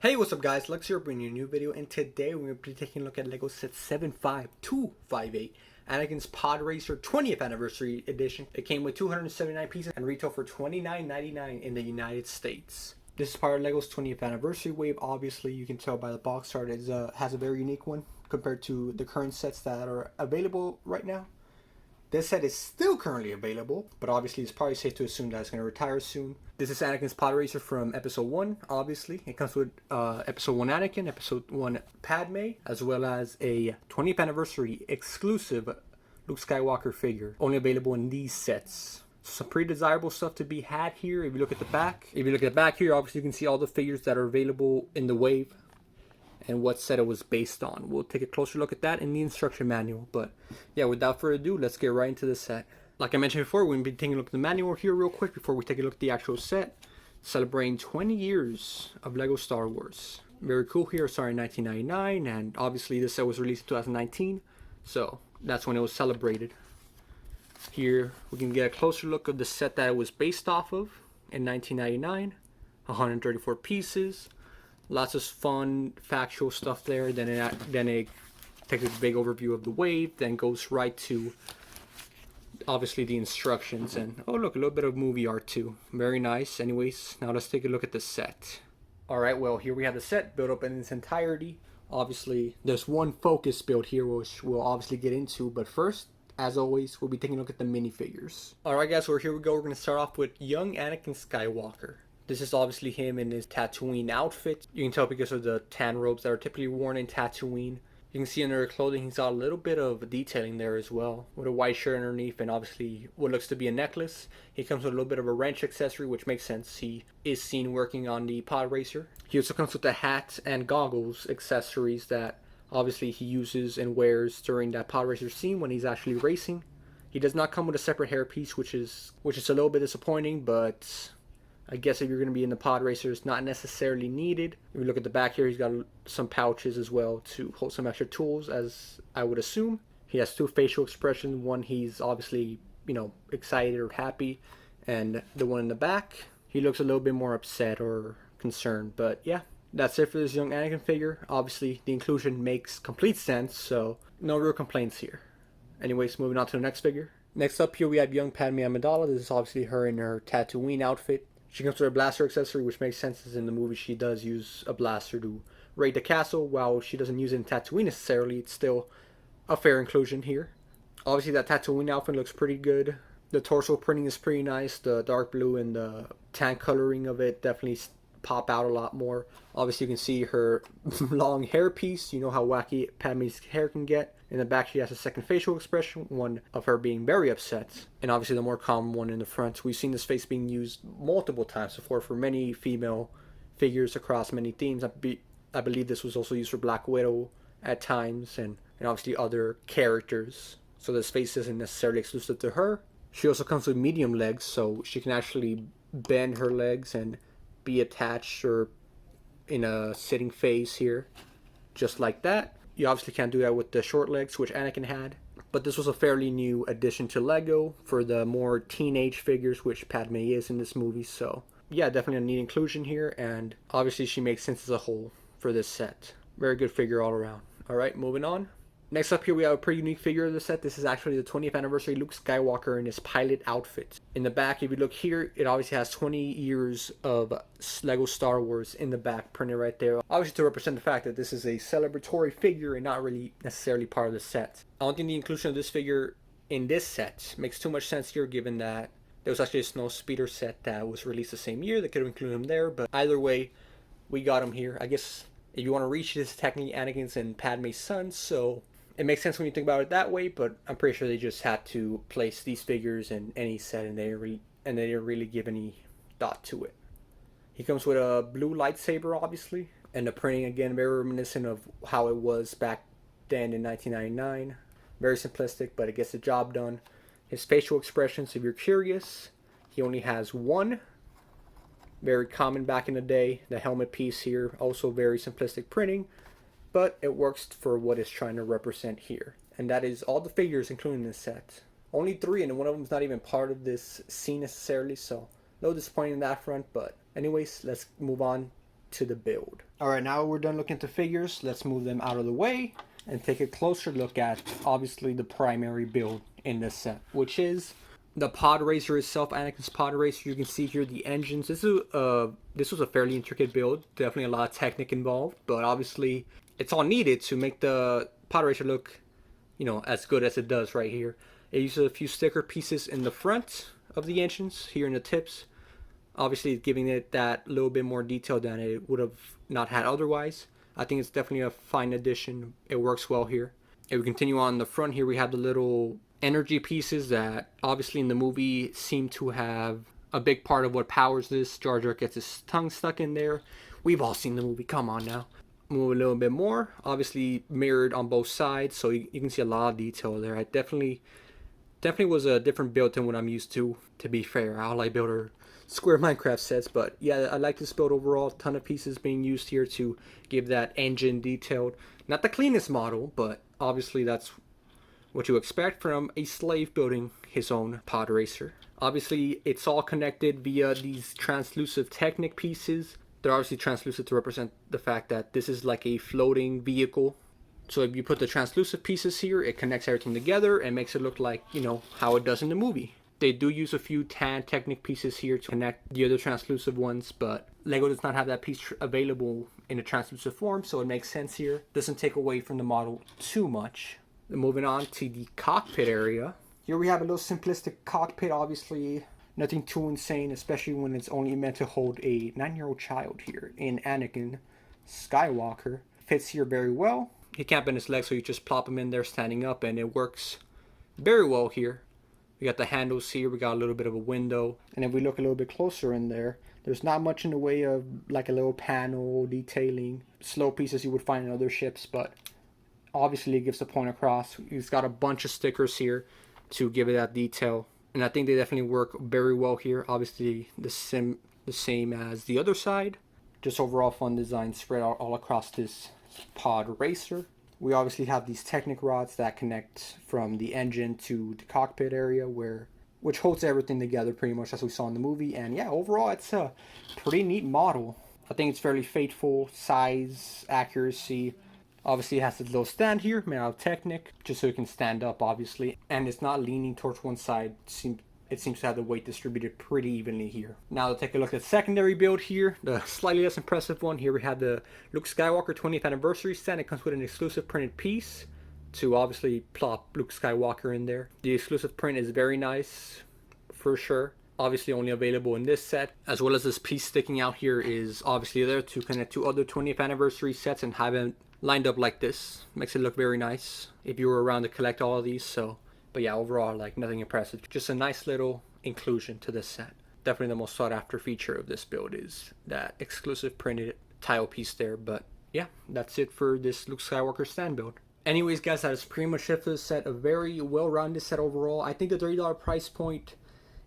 Hey, what's up guys, Lex here bringing you a new video, and today we're going to be taking a look at LEGO set 75258, Anakin's Podracer 20th Anniversary Edition. It came with 279 pieces and retail for $29.99 in the United States. This is part of LEGO's 20th Anniversary wave. Obviously, you can tell by the box art it has a very unique one compared to the current sets that are available right now. This set is still currently available, but obviously it's probably safe to assume that it's going to retire soon. This is Anakin's Podracer from Episode 1, obviously. It comes with Episode 1 Anakin, Episode 1 Padme, as well as a 20th Anniversary exclusive Luke Skywalker figure, only available in these sets. Some pretty desirable stuff to be had here. If you look at the back, here, obviously you can see all the figures that are available in the wave and what set it was based on. We'll take a closer look at that in the instruction manual. But yeah, without further ado, let's get right into the set. Like I mentioned before, we're going to be taking a look at the manual here real quick before we take a look at the actual set. Celebrating 20 years of LEGO Star Wars. Very cool here, started in 1999, and obviously this set was released in 2019, so that's when it was celebrated. Here we can get a closer look of the set that it was based off of in 1999. 134 pieces. Lots of fun, factual stuff there. Then it takes a big overview of the wave, then goes right to obviously the instructions, and oh look, a little bit of movie art too. Very nice. Anyways, now let's take a look at the set. Alright, well, here we have the set built up in its entirety. Obviously, there's one focus build here, which we'll obviously get into, but first, as always, we'll be taking a look at the minifigures. Alright guys, so here we go. We're going to start off with young Anakin Skywalker. This is obviously him in his Tatooine outfit. You can tell because of the tan robes that are typically worn in Tatooine. You can see under her clothing he's got a little bit of detailing there as well, with a white shirt underneath and obviously what looks to be a necklace. He comes with a little bit of a wrench accessory, which makes sense. He is seen working on the Podracer. He also comes with a hat and goggles accessories that obviously he uses and wears during that Podracer scene when he's actually racing. He does not come with a separate hairpiece, which is a little bit disappointing, but I guess if you're going to be in the Podracer, it's not necessarily needed. If you look at the back here, he's got some pouches as well to hold some extra tools, as I would assume. He has two facial expressions. One, he's obviously, excited or happy. And the one in the back, he looks a little bit more upset or concerned. But yeah, that's it for this young Anakin figure. Obviously, the inclusion makes complete sense, so no real complaints here. Anyways, moving on to the next figure. Next up here, we have young Padme Amidala. This is obviously her in her Tatooine outfit. She comes with a blaster accessory, which makes sense, as in the movie she does use a blaster to raid the castle. While she doesn't use it in Tatooine necessarily, it's still a fair inclusion here. Obviously that Tatooine outfit looks pretty good. The torso printing is pretty nice. The dark blue and the tan coloring of it definitely pop out a lot more. Obviously you can see her long hair piece. You know how wacky Padme's hair can get. In the back she has a second facial expression, one of her being very upset, and obviously the more common one in the front. We've seen this face being used multiple times before for many female figures across many themes. I believe this was also used for Black Widow at times, and obviously other characters. So this face isn't necessarily exclusive to her. She also comes with medium legs, so she can actually bend her legs and be attached or in a sitting phase here, just like that. You obviously can't do that with the short legs, which Anakin had. But this was a fairly new addition to LEGO for the more teenage figures, which Padme is in this movie. So yeah, definitely a neat inclusion here. And obviously she makes sense as a whole for this set. Very good figure all around. Alright, moving on. Next up here we have a pretty unique figure of the set. This is actually the 20th anniversary Luke Skywalker in his pilot outfit. In the back, if you look here, it obviously has 20 years of LEGO Star Wars in the back printed right there. Obviously to represent the fact that this is a celebratory figure and not really necessarily part of the set. I don't think the inclusion of this figure in this set makes too much sense here, given that there was actually a Snow Speeder set that was released the same year that could have included him there. But either way, we got him here. I guess if you want to reach, this is technically Anakin's and Padme's son, so it makes sense when you think about it that way, but I'm pretty sure they just had to place these figures in any set and they didn't really give any thought to it. He comes with a blue lightsaber, obviously, and the printing, again, very reminiscent of how it was back then in 1999. Very simplistic, but it gets the job done. His facial expressions, if you're curious, he only has one. Very common back in the day. The helmet piece here, also very simplistic printing, but it works for what it's trying to represent here. And that is all the figures including this set. Only 3, and one of them is not even part of this scene necessarily, so no disappointing in that front. But anyways, let's move on to the build. Alright, now we're done looking at the figures. Let's move them out of the way and take a closer look at obviously the primary build in this set, which is the Podracer itself, Anakin's Podracer. You can see here the engines. This was a fairly intricate build, definitely a lot of technique involved, but obviously it's all needed to make the Podracer look, you know, as good as it does right here. It uses a few sticker pieces in the front of the engines, here in the tips, obviously giving it that little bit more detail than it would have not had otherwise. I think it's definitely a fine addition. It works well here. If we continue on the front here, we have the little energy pieces that obviously in the movie seem to have a big part of what powers this. Jar Jar gets his tongue stuck in there. We've all seen the movie, come on now. Move a little bit more, obviously mirrored on both sides, so you can see a lot of detail there. I definitely was a different build than what I'm used to be fair. All I build are square Minecraft sets, but yeah, I like this build overall. A ton of pieces being used here to give that engine detailed. Not the cleanest model, but obviously that's what you expect from a slave building his own Podracer. Obviously, it's all connected via these translucent Technic pieces. They're obviously translucent to represent the fact that this is like a floating vehicle. So if you put the translucent pieces here, it connects everything together and makes it look like, you know, how it does in the movie. They do use a few tan Technic pieces here to connect the other translucent ones, but LEGO does not have that piece available in a translucent form, so it makes sense here. Doesn't take away from the model too much. Then moving on to the cockpit area. Here we have a little simplistic cockpit, obviously nothing too insane, especially when it's only meant to hold a 9-year-old child here in Anakin Skywalker. Fits here very well. He can't bend his legs, so you just plop him in there standing up, and it works very well here. We got the handles here, we got a little bit of a window, and if we look a little bit closer in there, there's not much in the way of like a little panel detailing, slow pieces you would find in other ships, but obviously it gives the point across. He's got a bunch of stickers here to give it that detail, and I think they definitely work very well here. Obviously the same as the other side. Just overall fun design spread out all across this Podracer. We obviously have these Technic rods that connect from the engine to the cockpit area, which holds everything together pretty much as we saw in the movie. And yeah, overall it's a pretty neat model. I think it's fairly faithful, size, accuracy. Obviously it has this little stand here made out of Technic, just so it can stand up obviously. And it's not leaning towards one side. It seems to have the weight distributed pretty evenly here. Now to take a look at the secondary build here, the slightly less impressive one. Here we have the Luke Skywalker 20th anniversary stand. It comes with an exclusive printed piece to obviously plop Luke Skywalker in there. The exclusive print is very nice, for sure. Obviously only available in this set, as well as this piece sticking out here is obviously there to connect to other 20th anniversary sets and have them lined up like this. Makes it look very nice if you were around to collect all of these. So. But yeah, overall, like nothing impressive. Just a nice little inclusion to this set. Definitely the most sought after feature of this build is that exclusive printed tile piece there. But yeah, that's it for this Luke Skywalker stand build. Anyways, guys, that is pretty much it for this set. A very well-rounded set overall. I think the $30 price point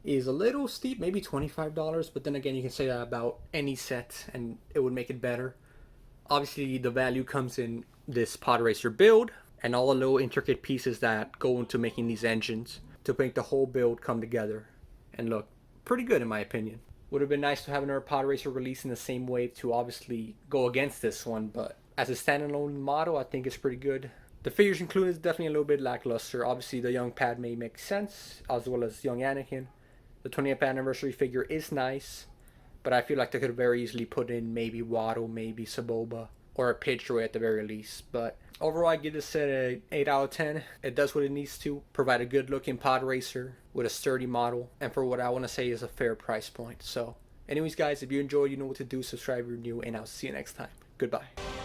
is a little steep, maybe $25. But then again, you can say that about any set and it would make it better. Obviously, the value comes in this Podracer build and all the little intricate pieces that go into making these engines to make the whole build come together and look pretty good in my opinion. Would have been nice to have another Podracer released in the same way to obviously go against this one, but as a standalone model I think it's pretty good. The figures included is definitely a little bit lackluster. Obviously the young Padme makes sense, as well as young Anakin. The 20th anniversary figure is nice, but I feel like they could have very easily put in maybe Waddle, maybe Saboba, or a Pidgeot at the very least. But overall, I give this set an 8 out of 10. It does what it needs to, provide a good looking Podracer with a sturdy model, and for what I want to say is a fair price point. So anyways guys, if you enjoyed, you know what to do. Subscribe if you're new, and I'll see you next time. Goodbye.